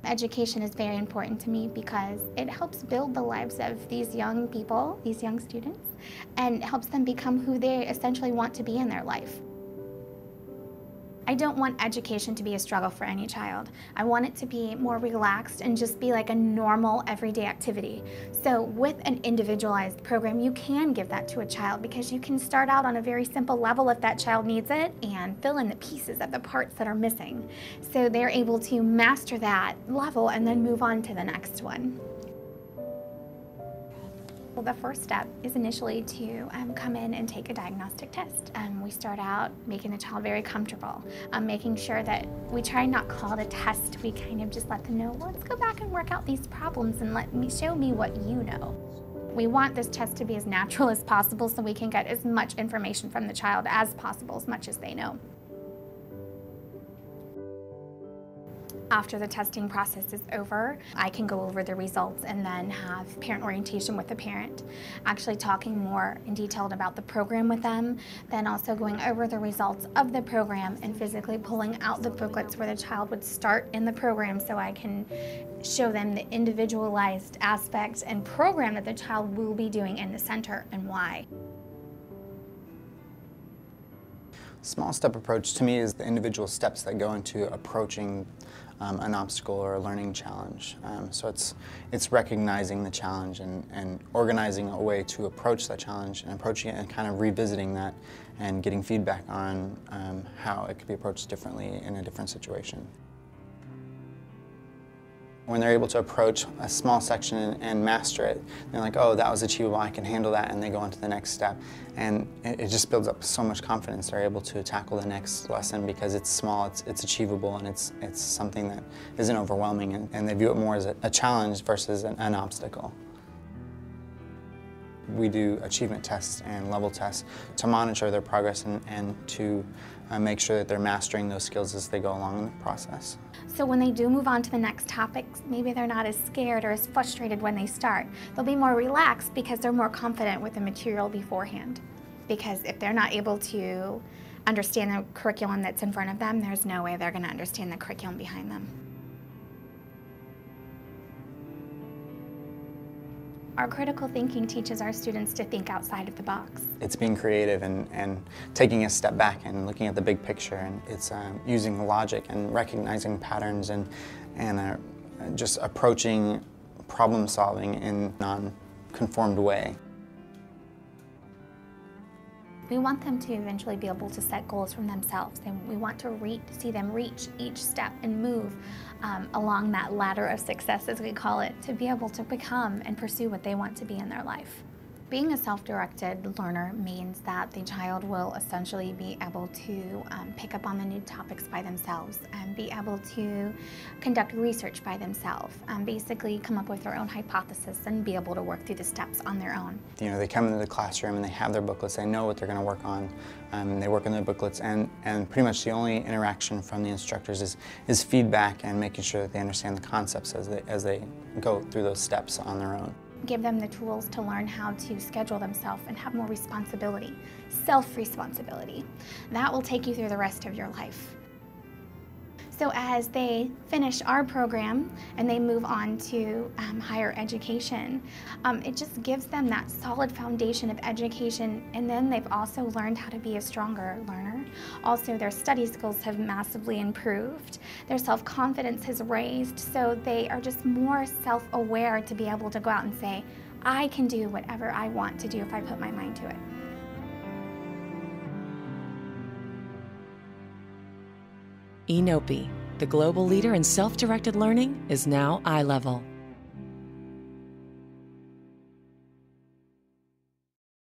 Education is very important to me because it helps build the lives of these young people, these young students, and helps them become who they essentially want to be in their life. I don't want education to be a struggle for any child. I want it to be more relaxed and just be like a normal everyday activity. So with an individualized program, you can give that to a child because you can start out on a very simple level if that child needs it and fill in the pieces of the parts that are missing. So they're able to master that level and then move on to the next one. Well, the first step is initially to come in and take a diagnostic test. We start out making the child very comfortable, making sure that we try not call it a test. We kind of just let them know, well, let's go back and work out these problems and show me what you know. We want this test to be as natural as possible so we can get as much information from the child as possible, as much as they know. After the testing process is over, I can go over the results and then have parent orientation with the parent, actually talking more in detail about the program with them, then also going over the results of the program and physically pulling out the booklets where the child would start in the program so I can show them the individualized aspects and program that the child will be doing in the center and why. Small step approach to me is the individual steps that go into approaching an obstacle or a learning challenge. So it's recognizing the challenge and organizing a way to approach that challenge and approaching it and kind of revisiting that and getting feedback on how it could be approached differently in a different situation. When they're able to approach a small section and master it, they're like, oh, that was achievable, I can handle that, and they go on to the next step. And it just builds up so much confidence. They're able to tackle the next lesson because it's small, it's achievable, and it's something that isn't overwhelming, and they view it more as a challenge versus an obstacle. We do achievement tests and level tests to monitor their progress and to make sure that they're mastering those skills as they go along in the process. So when they do move on to the next topics, maybe they're not as scared or as frustrated when they start. They'll be more relaxed because they're more confident with the material beforehand. Because if they're not able to understand the curriculum that's in front of them, there's no way they're going to understand the curriculum behind them. Our critical thinking teaches our students to think outside of the box. It's being creative and taking a step back and looking at the big picture, and it's using logic and recognizing patterns and just approaching problem solving in a non-conformed way. We want them to eventually be able to set goals from themselves, and we want to see them reach each step and move along that ladder of success, as we call it, to be able to become and pursue what they want to be in their life. Being a self-directed learner means that the child will essentially be able to pick up on the new topics by themselves and be able to conduct research by themselves, basically come up with their own hypothesis and be able to work through the steps on their own. You know, they come into the classroom and they have their booklets, they know what they're going to work on, they work on their booklets, and pretty much the only interaction from the instructors is feedback and making sure that they understand the concepts as they go through those steps on their own. Give them the tools to learn how to schedule themselves and have more responsibility, self-responsibility. That will take you through the rest of your life. So as they finish our program and they move on to higher education, it just gives them that solid foundation of education, and then they've also learned how to be a stronger learner. Also, their study skills have massively improved. Their self-confidence has raised, so they are just more self-aware to be able to go out and say, I can do whatever I want to do if I put my mind to it. Enopi, the global leader in self-directed learning, is now eye level.